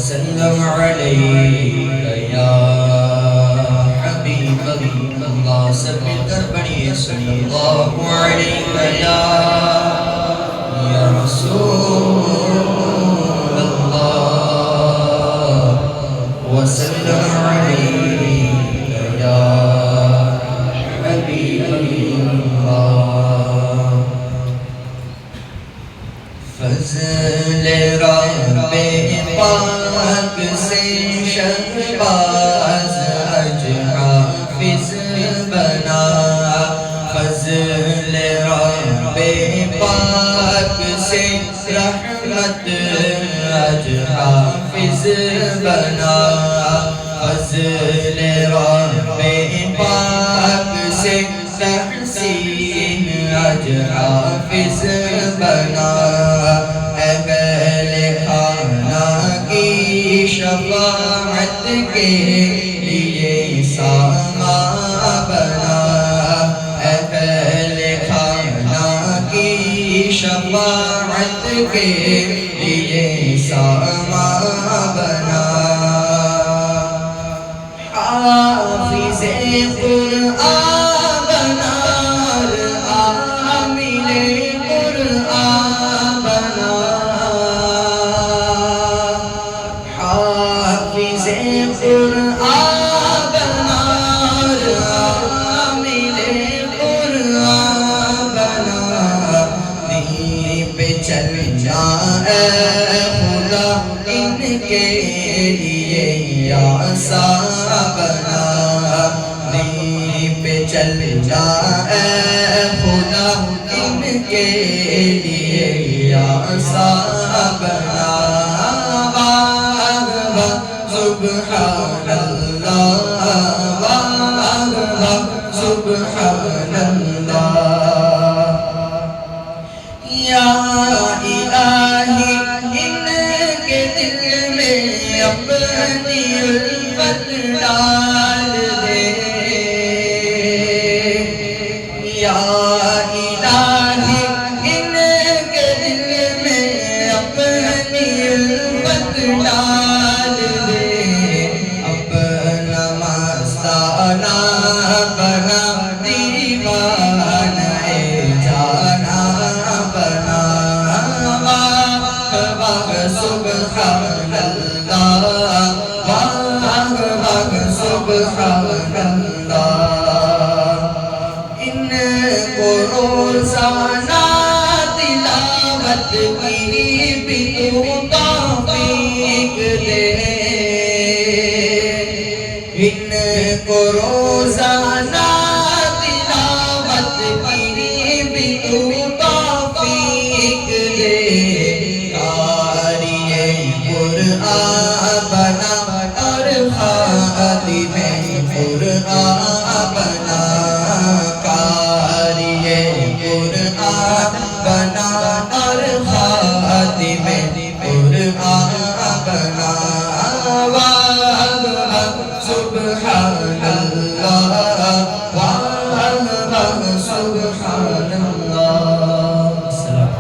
وسلم عليك يا حبيب الله سبھی کر پڑھیے صلی اللہ علیہ یا رسول اللہ وسلم علیک یا حبیب اللہ فضل رب پاک سے شہباز حج حافظ بنا فضل رب پاک سے رحمت حج حافظ بنا فضل رب پاک سے تحسین حج حافظ بنا اہل خانہ کی شفاعت کے لیے ساما بنا اہل خانہ کی شفاعت کے لیے ساما بنا حافظ قرآن بنا عامل قرآن بنا حافظ قرآن بنا عامل قرآن بنا نہیں پہ چل جائے خدا ان کے لیے آسا بنا نہیں پہ چل جائے خدا ان کے لیے آسا بنا سبحان اللہ سبحان اللہ یا الہی ان کے دل میں اپنی الفت ڈال دے یا الہی ان کے دل میں اپنی الفت ڈال دے اپنا مستانہ بنا دیوانہ جانا بنا سبحان اللہ سبحان اللہ ان کو روزانہ تلاوت کی بھی تو توفیق دے ان کو روزانہ تلاوت کی بھی تو توفیق دے قاری قرآن بنا اور خادم قرآن بنا قاری قرآن بنا اور خادم قرآن بنا سبحان اللہ سبحان اللہ السلام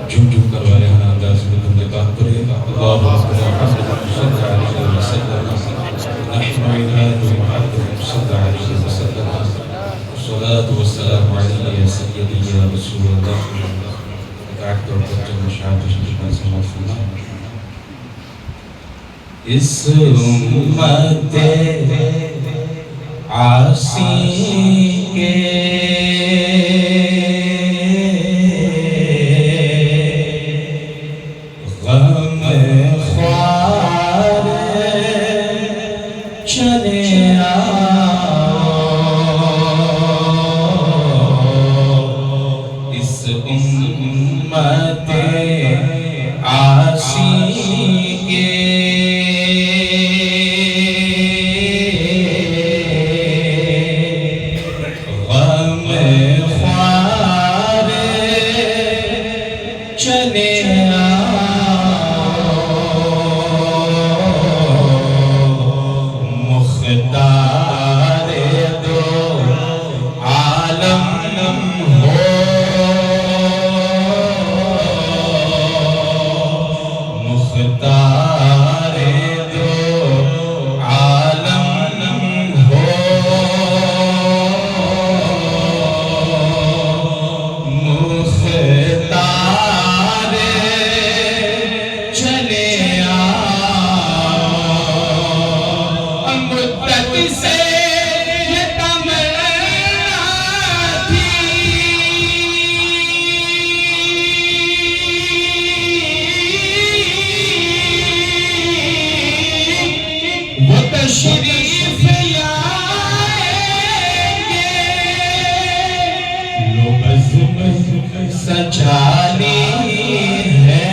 جھوم جھوم کر والے ہاں انداز میں بندے بات کرے اللہ اکبر حضرت صلی اللہ علیہ وسلم نحن عباد محمد صلی اللہ علیہ وسلم الصلاة والسلام علیہ یا سیدی یا رسول اللہ تعاقت اور ترجم شاہد شمشان سمات فرما اس امت عاصی کے غم سجالی ہے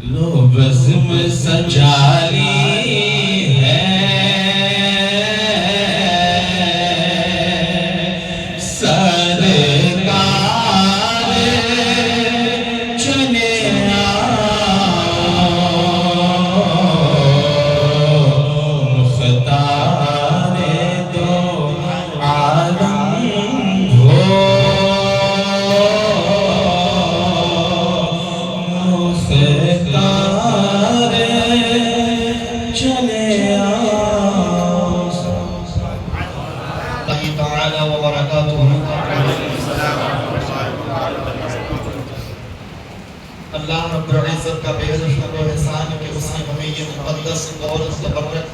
لو بزم سجالی ہے سرکار چلے مختار دو عالم ہو اللہ رب العزت کا بے حد شکر و احسان کہ اس نے ہمیں یہ مقدس اور مبارک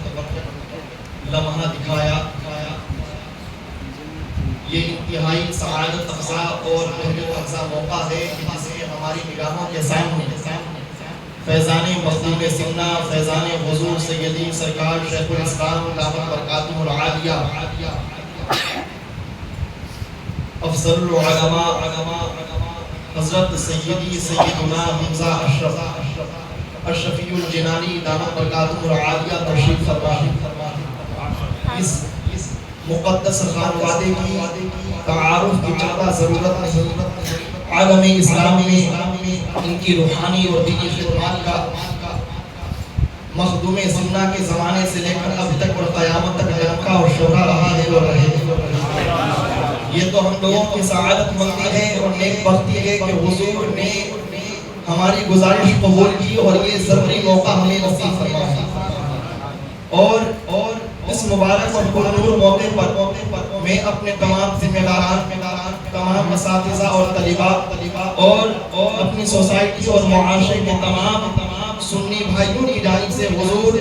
لمحہ دکھایا. یہ انتہائی سعادت افزا اور بہت افزا موقع ہے کہ جسے ہماری نگاہوں کے سامنے فیضان مخدوم سمنا فیضان حضور سیدی سرکار شیخ الاسلام دامت برکاتہ العالیہ افضل العلماء حضرت سیدی سیدنا حمزہ اشرفی الجنانی دامت برکاتہ العالیہ تشریف فرما. اس مقدس خانوادے کی تعارف کی چندہ ضرورت نہیں. عالم اسلام میں ان کی روحانی اور دینی خدمات کا مخدوم سمنا کے زمانے سے لے کر اب تک اور قیامت تک لمکا اور شہرا رہا ہے اور رہے. یہ تو ہم لوگوں کی سعادت مندی ہے اور نیک بختی ہے کہ حضور نے ہماری گزارش قبول کی اور یہ ضروری موقع ہمیں نصیب فرمایا. اور اس مبارک اور پرنور موقع پر میں اپنے تمام ذمہ داران تمام اساتذہ اور طلباء اور اپنی سوسائٹی اور معاشرے کے تمام سنی بھائیوں کی جانب سے حضور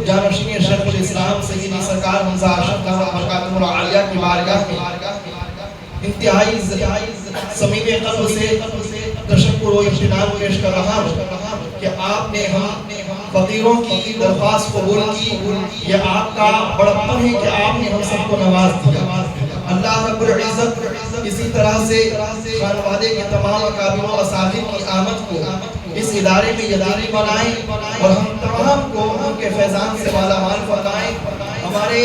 جانشین شیخ الاسلام سیدی سرکار حمزہ اشرف دامت برکاتہ العالیہ کی بارگاہ میں انتہائی صمیم قلب سے تشکر و احترام پیش کر رہا ہوں کہ آپ نے ہم فقیروں کی درخواست قبول کی. یہ آپ کا بڑپن ہے کہ آپ نے ہم سب کو نواز دیا. اللہ رب العزت اسی طرح سے خانوادے کے تمام اکابر و اساتذہ کی آمد کو اس ادارے میں یقینی بنائیں اور ہم تمام کو ان کے فیضان سے مالا مال فرمائیں. ہمارے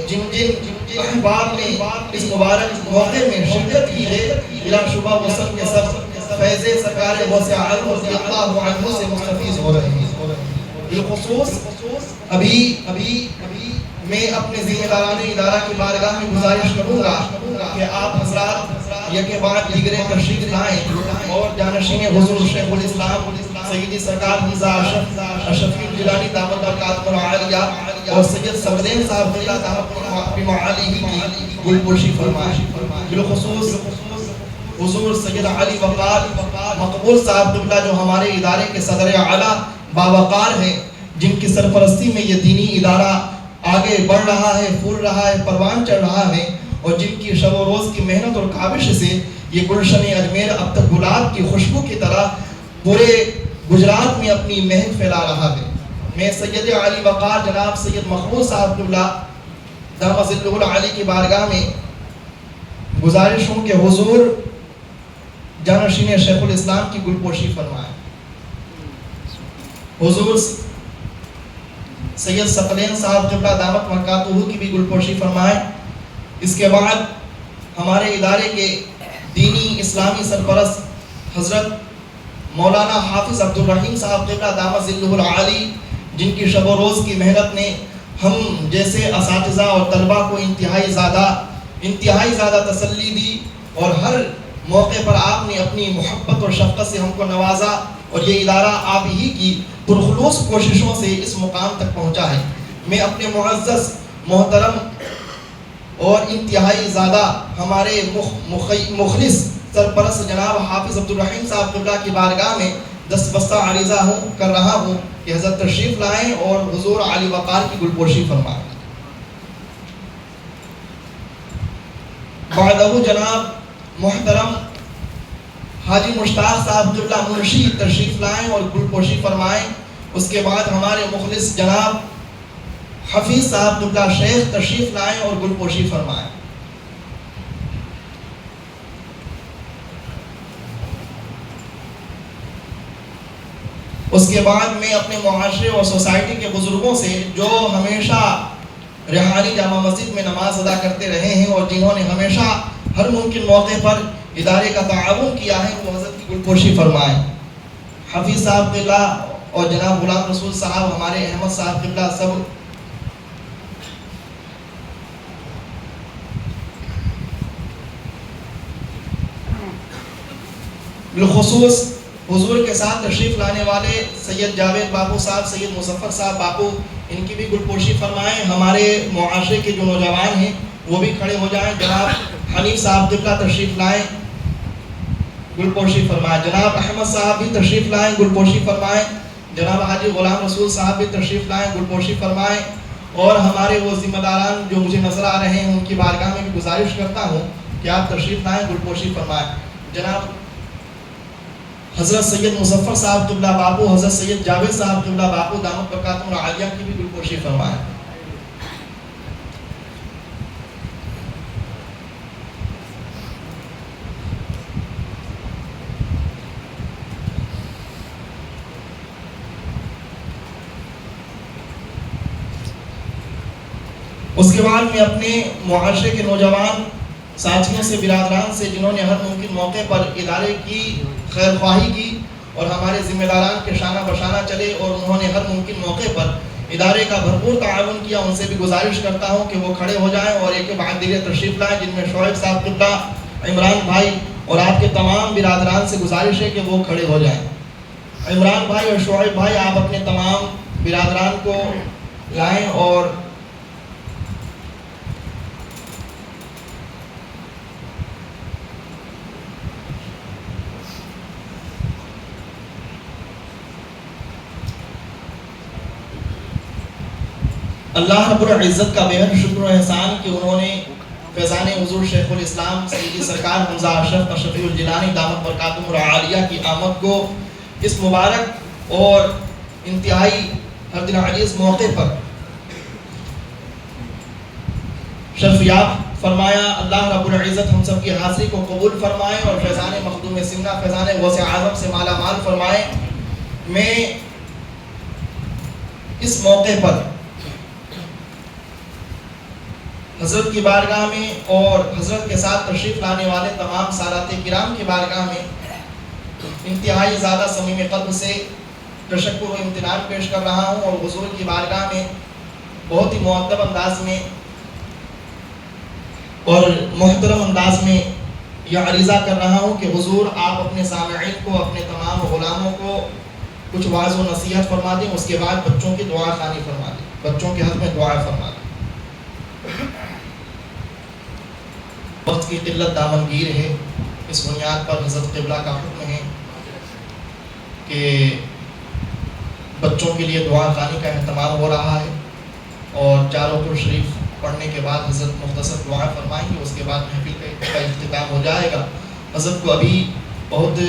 جن احباب نے اس مبارک موقع میں شرکت کی ہے بلا شبہ وہ سب کے سب فیض سرکار غوث اعظم رضی اللہ عنہ سے مستفیض ہو رہے ہیں. بالخصوص ابھی میں اپنے ذمہ داران ادارہ کی بارگاہ میں گزارش کروں گا کہ آپ حضرات یکے بعد دیگرے تشریف لائیں اور جانشین حضور شیخ الاسلام سیدی سرکار حمزہ اشرفی الجنانی دامت برکاتہ العالیہ اور سید سمدین صاحب اللہ دامت بمعالیہ کی گلپوشی فرمائیں. بالخصوص حضور سید علی وقار مقبول صاحب قبلہ جو ہمارے ادارے کے صدر اعلیٰ باوقار ہیں، جن کی سرپرستی میں یہ دینی ادارہ آگے بڑھ رہا ہے، پھول رہا ہے، پروان چڑھ رہا ہے اور جن کی شب و روز کی محنت اور کاوش سے یہ گلشن اجمیر اب تک گلاب کی خوشبو کی طرح پورے گجرات میں اپنی مہک پھیلا رہا ہے. میں سید علی وقار جناب سید مقبول صاحب قبلہ دامت ظلہ العالی کی بارگاہ میں گزارش ہوں کہ حضور جانشین شیخ الاسلام کی گلپوشی فرمائیں. حضور سید ثقلین صاحب قبلہ دامت برکاتہ کی بھی گلپوشی فرمائیں. اس کے بعد ہمارے ادارے کے دینی اسلامی سرپرست حضرت مولانا حافظ عبدالرحیم صاحب قبلہ دامت ظلہ العالی جن کی شب و روز کی محنت نے ہم جیسے اساتذہ اور طلباء کو انتہائی زیادہ تسلی دی اور ہر موقع پر آپ نے اپنی محبت اور شفقت سے ہم کو نوازا اور یہ ادارہ آپ ہی کی پرخلوص کوششوں سے اس مقام تک پہنچا ہے. میں اپنے معزز محترم اور انتہائی زیادہ ہمارے مخلص سرپرست جناب حافظ عبدالرحیم صاحب قبلہ کی بارگاہ میں دستبستہ عریضہ کر رہا ہوں کہ حضرت تشریف لائیں اور حضور عالی وقار کی گلپوشی فرمائیں۔ بعدہ جناب محترم حاجی مشتاق صاحب قبلہ منشی تشریف لائیں اور گلپوشی فرمائیں۔ اس کے بعد ہمارے مخلص جناب حفیظ صاحب قبلہ شیخ تشریف لائیں اور گلپوشی فرمائیں۔ اس کے بعد میں اپنے معاشرے اور سوسائٹی کے بزرگوں سے جو ہمیشہ ریحانی جامع مسجد میں نماز ادا کرتے رہے ہیں اور جنہوں نے ہمیشہ ہر ممکن موقع پر ادارے کا تعاون کیا ہے، وہ حضرت کی گلپوشی فرمائیں۔ حفیظ صاحب قبلہ اور جناب غلام رسول صاحب، ہمارے احمد صاحب قبلہ، سب بالخصوص حضور کے ساتھ تشریف لانے والے سید جاوید باپو صاحب، سید مظفر صاحب باپو، ان کی بھی گلپوشی فرمائیں۔ ہمارے معاشرے کے جو نوجوان ہیں وہ بھی کھڑے ہو جائیں۔ جناب حنیف صاحب قبلہ تشریف لائیں، گلپوشی فرمائیں۔ جناب احمد صاحب بھی تشریف لائیں، گلپوشی فرمائیں۔ جناب حاجی غلام رسول صاحب بھی تشریف لائیں، گلپوشی فرمائیں۔ اور ہمارے وہ ذمہ داران جو مجھے نظر آ رہے ہیں، ان کی بارگاہ میں بھی گزارش کرتا ہوں کہ آپ تشریف لائیں، گلپوشی فرمائیں۔ جناب حضرت سید مظفر صاحب قبلہ باپو، حضرت سید جاوید صاحب قبلہ باپو دامت برکاتہم العالیہ کی بھی گلپوشی فرمائیں۔ اس کے بعد میں اپنے معاشرے کے نوجوان ساتھیوں سے، برادران سے، جنہوں نے ہر ممکن موقع پر ادارے کی خیر خواہی کی اور ہمارے ذمہ داران کے شانہ بشانہ چلے اور انہوں نے ہر ممکن موقع پر ادارے کا بھرپور تعاون کیا، ان سے بھی گزارش کرتا ہوں کہ وہ کھڑے ہو جائیں اور ایک بعد دیگر تشریف لائیں، جن میں شعیب صاحب قبلہ، عمران بھائی اور آپ کے تمام برادران سے گزارش ہے کہ وہ کھڑے ہو جائیں۔ عمران بھائی اور شعیب بھائی، آپ اپنے تمام برادران کو لائیں اور اللہ رب العزت کا بے حد شکر و احسان کہ انہوں نے فیضان حضور شیخ الاسلام سیدی سرکار حمزہ اشرف اشرفی الجیلانی دامت برکاتہم العالیہ کی آمد کو اس مبارک اور انتہائی ہر دن عزیز موقع پر شرفیاب فرمایا۔ اللہ رب العزت ہم سب کی حاضری کو قبول فرمائے اور فیضان مخدوم سمنہ، فیضان غوث اعظم سے مالا مال فرمائے۔ میں اس موقع پر حضرت کی بارگاہ میں اور حضرت کے ساتھ تشریف لانے والے تمام سادات کرام کی بارگاہ میں انتہائی زیادہ صمیم قلب سے تشکر و امتنان پیش کر رہا ہوں اور حضور کی بارگاہ میں بہت ہی مؤدب انداز میں اور محترم انداز میں یہ عریضہ کر رہا ہوں کہ حضور آپ اپنے سامعین کو، اپنے تمام غلاموں کو کچھ واعظ و نصیحت فرما دیں، اس کے بعد بچوں کی دعا خوانی فرما دیں، بچوں کے حق میں دعا فرما دیں۔ وقت کی قلت دامنگیر ہے، اس بنیاد پر حضرت قبلہ کا حکم ہے کہ بچوں کے لیے دعا خوانی کا اہتمام ہو رہا ہے اور چاروں پر شریف پڑھنے کے بعد حضرت مختصر دعا فرمائیں گے، اس کے بعد محفل کا اختتام ہو جائے گا۔ حضرت کو ابھی بہت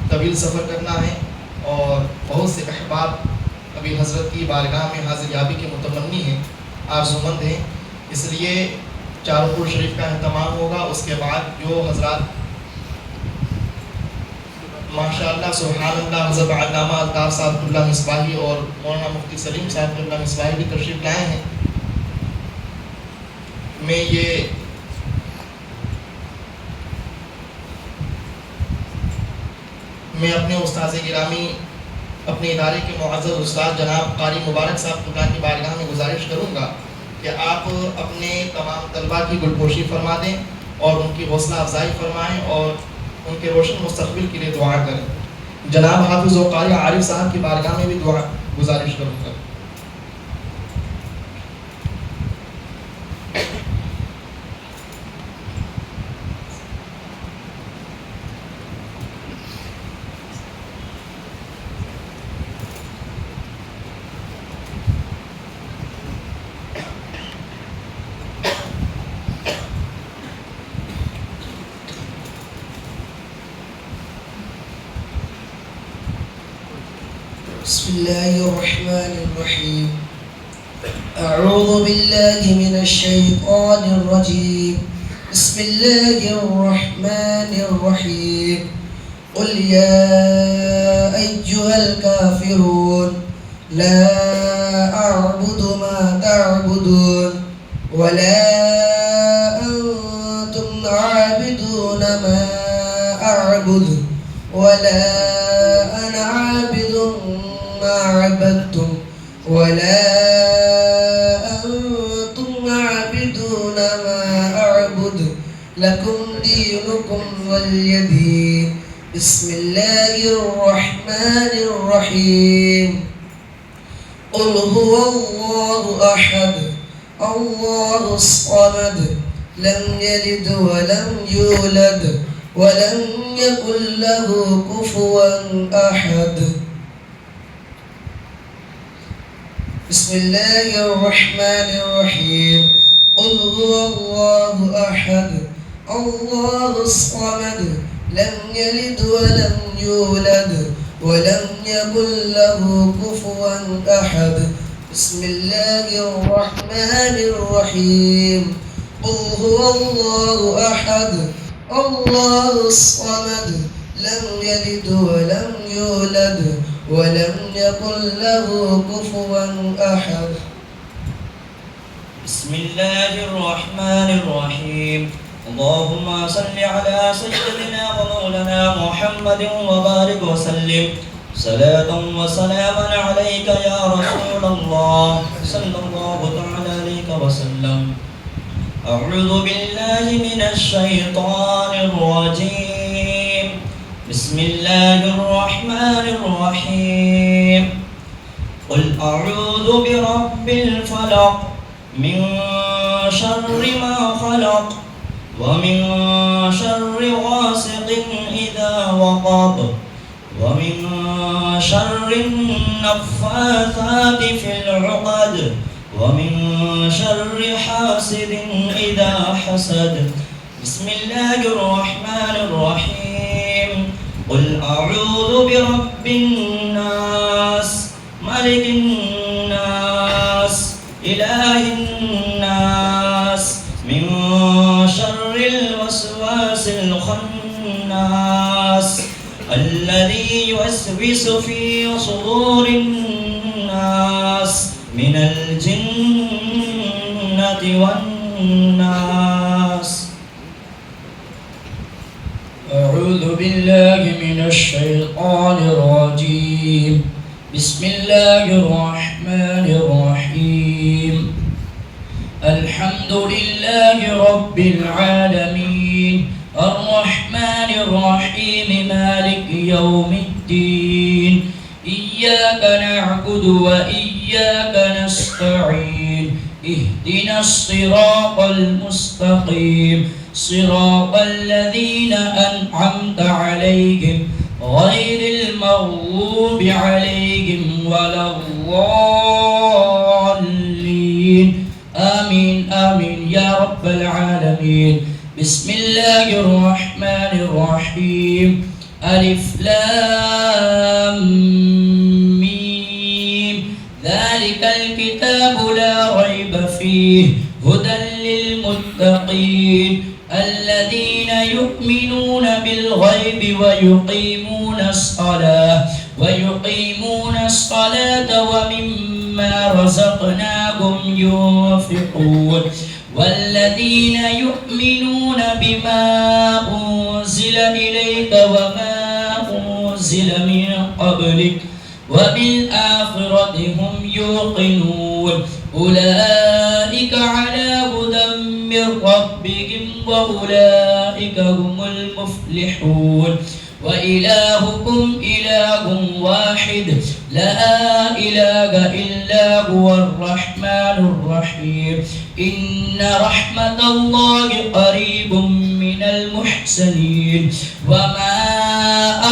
طویل سفر کرنا ہے اور بہت سے احباب ابھی حضرت کی بارگاہ میں حاضر یابی کے متمنی ہیں، آرزومند ہیں، اس لیے چاروں پر شریف کا اہتمام ہوگا۔ اس کے بعد جو حضرات ماشاءاللہ سبحان اللہ حضرت علامہ الطاف صاحب قبلہ مصباحی اور مولانا مفتی سلیم صاحب قبلہ مصباحی بھی تشریف لائے ہیں، میں اپنے استاذ گرامی، اپنے ادارے کے معزز استاد جناب قاری مبارک صاحب قبلہ کی بارگاہ میں گزارش کروں گا کہ آپ اپنے تمام طلباء کی گلپوشی فرما دیں اور ان کی حوصلہ افزائی فرمائیں اور ان کے روشن مستقبل کے لیے دعا کریں۔ جناب حافظ و قاری عارف صاحب کی بارگاہ میں بھی دعا گزارش کروں گا۔ بسم الله الرحمن الرحيم. أعوذ بالله من الشيطان الرجيم. بسم الله الرحمن الرحيم. قل يا أيها الكافرون لا أعبد ما تعبدون ولا أنتم عابدون ما أعبد ولا أنا عابد ما عبدتم ولا أنتم عابدون ما أعبد لكم دينكم ولي دين. بسم الله الرحمن الرحيم. قل هو الله أحد الله الصمد لم يلد ولم يولد ولم يكن له كفوا أحد. بسم الله الرحمن الرحيم. قل هو الله أحد الله الصمد لم يلد ولم يولد ولم يكن له كفوا أحد. بسم الله الرحمن الرحيم. قل هو الله أحد الله الصمد لم يلد ولم يولد ولم يكن له كفوا أحد. بسم الله الرحمن الرحيم. اللهم صل على سيدنا ومولانا محمد وبارك وسلم صلاة وسلاما عليك يا رسول الله صلى الله تعالى عليك وسلم. أعوذ بالله من الشيطان الرجيم. بسم الله الرحمن الرحيم. قل أعوذ برب الفلق من شر ما خلق ومن شر غاسق إذا وقب ومن شر النفاثات في العقد ومن شر حاسد إذا حسد. بسم الله الرحمن الرحيم. قل أعوذ برب الناس ملك الناس إله الناس من شر الوسواس الخناس الذي يوسوس في صدور الناس من الجنة والناس. أعوذ بالله من الشيطان الرجيم. بسم الله الرحمن الرحيم. الحمد لله رب العالمين الرحمن الرحيم مالك يوم الدين. إياك نعبد وإياك نستعين. اهدنا الصراط المستقيم صراط الذين أنعمت عليهم غير المغضوب عليهم ولا الضالين. آمين آمين يا رب العالمين. بسم الله الرحمن الرحيم. ألف لام ميم. ذلك الكتاب لا ريب فيه هدى للمتقين الذين يؤمنون بالغيب ويقيمون الصلاة ومما رزقناهم ينفقون والذين يؤمنون بما أنزل إليك وما أنزل من قبلك وبالآخرة هم يوقنون أولئك على هدى من ربهم وأولئك هم المفلحون. وإلهكم إله واحد لا إله إلا هو الرحمن الرحيم. إن رحمة الله قريب من المحسنين. وما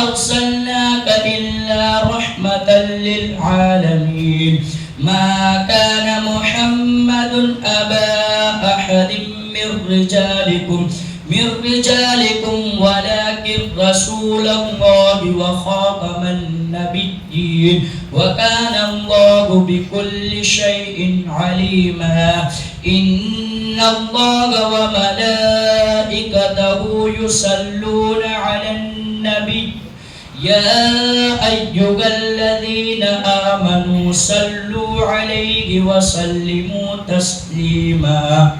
أرسلناك إلا رحمة للعالمين. ما كان محمد أبا أحد من رجالكم ولكن رسول الله وخاتم النبيين وكان الله بكل شيء عليما إن الله وملائكته يصلون على النبي يا أيها الذين آمنوا صلوا عليه وسلموا تسليما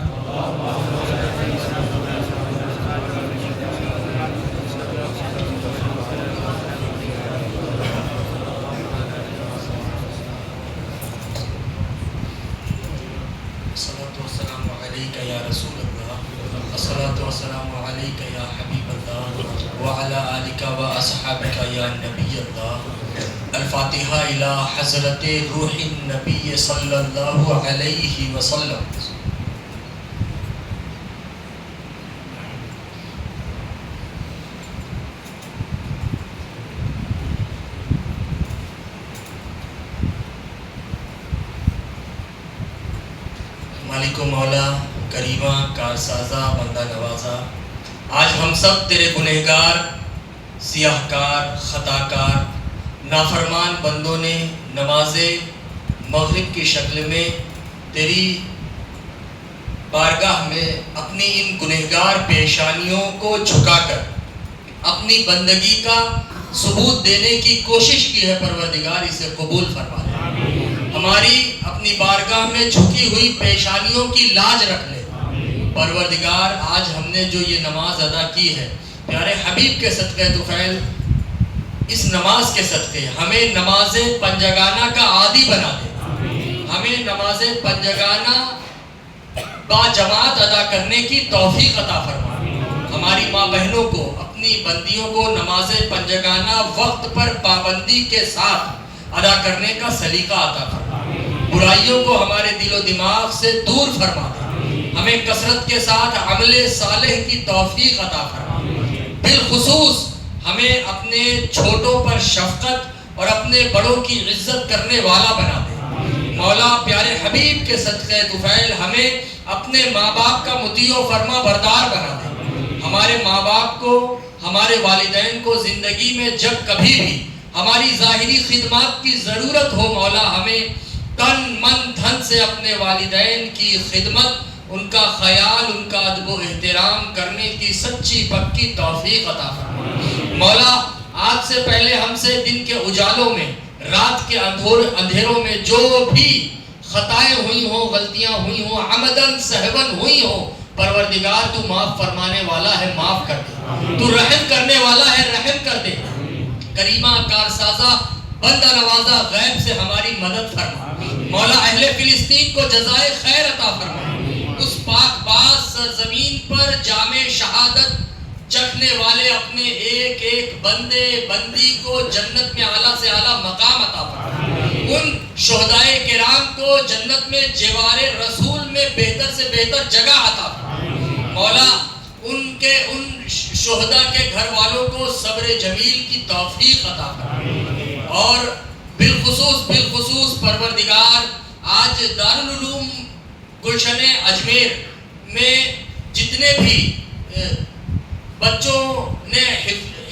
الصلاة والسلام عليك يا رسول الله الصلاة والسلام عليك يا حبيب الله وعلى آلك وأصحابك يا نبي الله الفاتحة إلى حضرت روح النبي صلى الله عليه وسلم. مالک و مولا کریمہ کارسازہ بندہ نوازا، آج ہم سب تیرے گنہگار، سیاہ کار، خطا کار، نافرمان بندوں نے نماز مغرب کی شکل میں تیری بارگاہ میں اپنی ان گنہگار پیشانیوں کو جھکا کر اپنی بندگی کا ثبوت دینے کی کوشش کی ہے. پروردگار اسے قبول فرما لے. ہماری اپنی بارگاہ میں جھکی ہوئی پیشانیوں کی لاج رکھ لے. پروردگار آج ہم نے جو یہ نماز ادا کی ہے پیارے حبیب کے صدقے طفیل، اس نماز کے صدقے ہمیں نماز پنجگانہ کا عادی بنا دے. ہمیں نماز پنجگانہ با جماعت ادا کرنے کی توفیق عطا فرما. ہماری ماں بہنوں کو، اپنی بندیوں کو نماز پنجگانہ وقت پر پابندی کے ساتھ ادا کرنے کا سلیقہ عطا فرما. برائیوں کو ہمارے دل و دماغ سے دور فرما دے. ہمیں کثرت کے ساتھ عمل صالح کی توفیق عطا فرما. بالخصوص ہمیں اپنے چھوٹوں پر شفقت اور اپنے بڑوں کی عزت کرنے والا بنا دے. مولا پیارے حبیب کے صدقے طفیل ہمیں اپنے ماں باپ کا مطیع و فرما بردار بنا دے. ہمارے ماں باپ کو، ہمارے والدین کو زندگی میں جب کبھی بھی ہماری ظاہری خدمات کی ضرورت ہو مولا ہمیں تن من دھن سے اپنے والدین کی خدمت، ان کا خیال، ان کا ادب و احترام کرنے کی سچی پکی توفیق عطا فرما. مولا آج سے پہلے ہم سے دن کے اجالوں میں، رات کے اندھیروں میں جو بھی خطائیں ہوئی ہوں، غلطیاں ہوئی ہوں، عمدن سہون ہوئی ہوں، پروردگار تو معاف فرمانے والا ہے، معاف کر دے. تو رحم کرنے والا ہے، رحم کر دے. کریمہ کارسازہ بندہ نوازا غیب سے ہماری مدد فرما. مولا اہل فلسطین کو جزائے خیر عطا فرما. اس پاک باز سرزمین پر جام شہادت چکھنے والے اپنے ایک ایک بندے بندی کو جنت میں اعلیٰ سے اعلیٰ مقام عطا فرما. ان شہدائے کرام کو جنت میں جوار رسول میں بہتر سے بہتر جگہ عطا فرما. مولا ان شہداء کے گھر والوں کو صبر جمیل کی توفیق عطا فرما. اور بالخصوص پروردگار آج دارالعلوم گلشن اجمیر میں جتنے بھی بچوں نے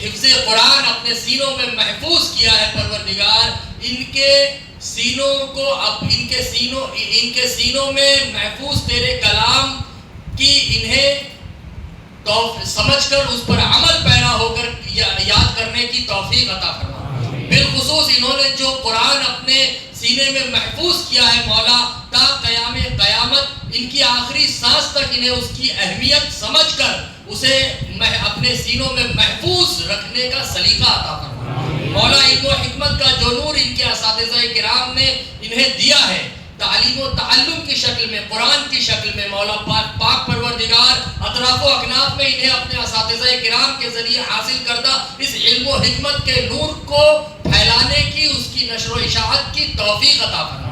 حفظ قرآن اپنے سینوں میں محفوظ کیا ہے پروردگار ان کے سینوں کو اب ان کے سینوں میں محفوظ تیرے کلام کی انہیں سمجھ کر اس پر عمل پیرا ہو کر یاد کرنے کی توفیق عطا فرما. بالخصوص انہوں نے جو قرآن اپنے سینے میں محفوظ کیا ہے مولا تا قیام قیامت ان کی آخری سانس تک انہیں اس کی اہمیت سمجھ کر اسے اپنے سینوں میں محفوظ رکھنے کا سلیقہ عطا فرما. مولا علم و حکمت کا جو نور ان کے اساتذہ کرام نے انہیں دیا ہے تعلیم و تعلم کی شکل میں، قرآن کی شکل میں، مولا پاک پروردگار اطراف و اکناف میں انہیں اپنے اساتذہ کرام کے ذریعے حاصل کردہ اس علم و حکمت کے نور کو پھیلانے کی، اس کی نشر و اشاعت کی توفیق عطا فرما.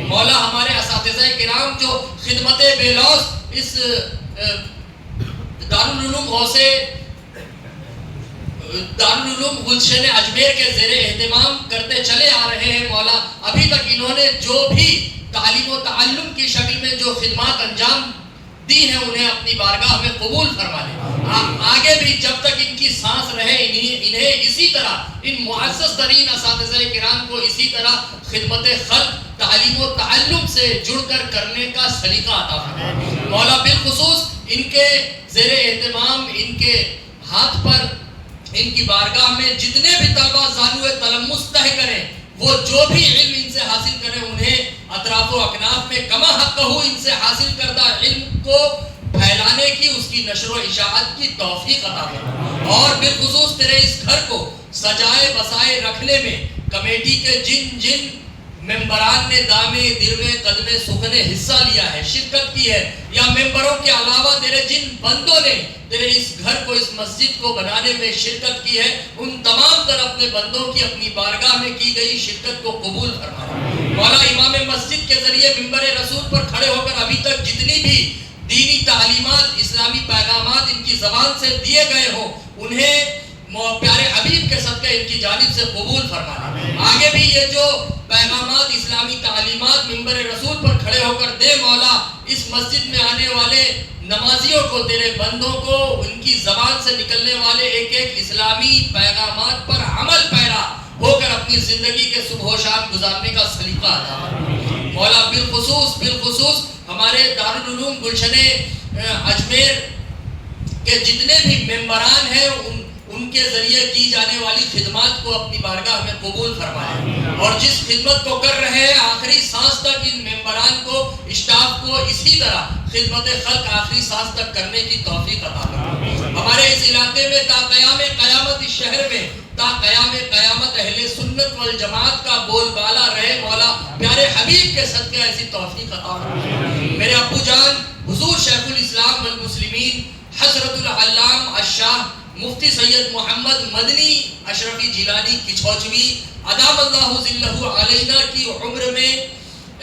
مولا ہمارے اساتذہ کرام جو خدمت بے لوث اس دارالعلوم گلشن اجمیر کے زیر اہتمام کرتے چلے آ رہے ہیں مولا ابھی تک انہوں نے جو بھی تعلیم و تعلم کی شکل میں جو خدمات انجام دی ہیں انہیں اپنی بارگاہ میں قبول فرما لے. آگے بھی جب تک ان کی سانس رہے انہیں اسی طرح ان معزز ترین اساتذہ کرام کو اسی طرح خدمت خلق تعلیم و تعلم سے جڑ کر کرنے کا سلیقہ عطا فرمائے. مولا بالخصوص ان کے زیر اہتمام ان کے ہاتھ پر ان کی بارگاہ میں جتنے بھی طلبہ زانو تلمس طے کریں وہ جو بھی علم ان سے حاصل کریں انہیں اطراف و اکناف میں کما حق ہو ان سے حاصل کردہ علم کو پھیلانے کی اس کی نشر و اشاعت کی توفیق عطا فرما. اور بالخصوص تیرے اس گھر کو سجائے بسائے رکھنے میں کمیٹی کے جن جن ممبران نے دامے دروے قدمے سخنے حصہ لیا ہے شرکت کی ہے یا ممبروں کے علاوہ تیرے جن بندوں نے تیرے اس گھر کو اس مسجد کو بنانے میں شرکت کی ہے ان تمام تر اپنے بندوں کی اپنی بارگاہ میں کی گئی شرکت کو قبول فرما. مولا امام مسجد کے ذریعے ممبر رسول پر کھڑے ہو کر ابھی تک جتنی بھی دینی تعلیمات اسلامی پیغامات ان کی زبان سے دیے گئے ہوں انہیں پیارے حبیب کے صدقے ان کی جانب سے قبول فرما. آگے بھی یہ جو پیغامات اسلامی تعلیمات ممبر رسول پر کھڑے ہو کر دے مولا اس مسجد میں آنے والے نمازیوں کو تیرے بندوں کو ان کی زبان سے نکلنے والے ایک ایک اسلامی پیغامات پر عمل پیرا ہو کر اپنی زندگی کے صبح و شام گزارنے کا سلیقہ عطا فرما. مولا بالخصوص ہمارے دارالعلوم گلشن اجمیر کے جتنے بھی ممبران ہیں ان کے ذریعے کی جانے والی خدمات کو اپنی بارگاہ میں قبول فرمائے اور جس خدمت کو کر رہے ہیں آخری سانس تک ان ممبران کو اسٹاف کو اسی طرح خدمت خلق آخری سانس تک کرنے کی توفیق عطا فرمائے. ہمارے اس علاقے میں تا قیام قیامت اس شہر میں تا قیام قیامت اہل سنت والجماعت کا بول بالا رہے مولا پیارے حبیب کے صدقے ایسی توفیق عطا فرمائے. میرے ابو جان حضور شیخ الاسلام والمسلمین حضرت العلام الشاہ مفتی سید محمد مدنی اشرفی جیلانی کچھوچوی ادام اللہ ذلہ علینا کی عمر میں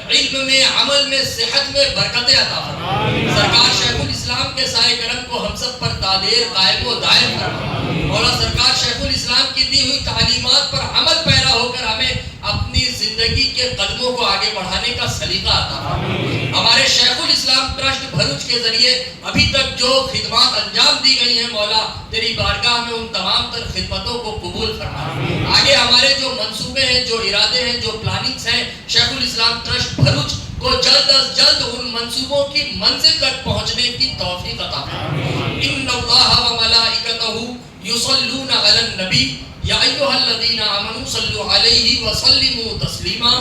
علم میں عمل میں صحت میں برکتیں عطا فرمائے. سرکار شیخ الاسلام کے سائے کرم کو ہم سب پر دادیر قائم و دائم فرمائے. مولا سرکار شیخ الاسلام کی دی ہوئی تعلیمات پر عمل پیرا ہو کر ہمیں اپنی زندگی کے قدموں کو آگے بڑھانے کا سلیقہ عطا فرمائے. ہمارے شیخ الاسلام ٹرسٹ بھروچ کے ذریعے ابھی تک جو خدمات انجام دی گئی ہیں مولا تیری بارگاہ میں ان تمام تر خدمتوں کو قبول فرمائے. آگے ہمارے جو منصوبے ہیں جو ارادے ہیں جو پلاننگز ہیں شیخ الاسلام ٹرسٹ بھروچ کو جلد از جلد ان منصوبوں کی منزل تک پہنچنے کی توفیق عطا فرمائے. ان اللہ و ملائکتہ یصلون علی النبی یا ایھا الذین آمنوا صلوا علیہ وسلموا تسلیما.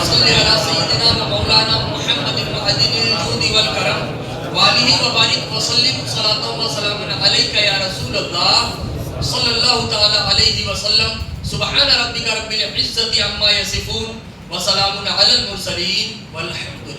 صلی علی سیدنا و مولانا محمد معدن الجود والکرم وآلہ وبارک وسلم صلاۃ و سلام علیک یا رسول اللہ صلی اللہ تعالی علیہ وسلم. سبحان ربک رب العزۃ عما یصفون وسلام علی المرسلین والحمد للہ.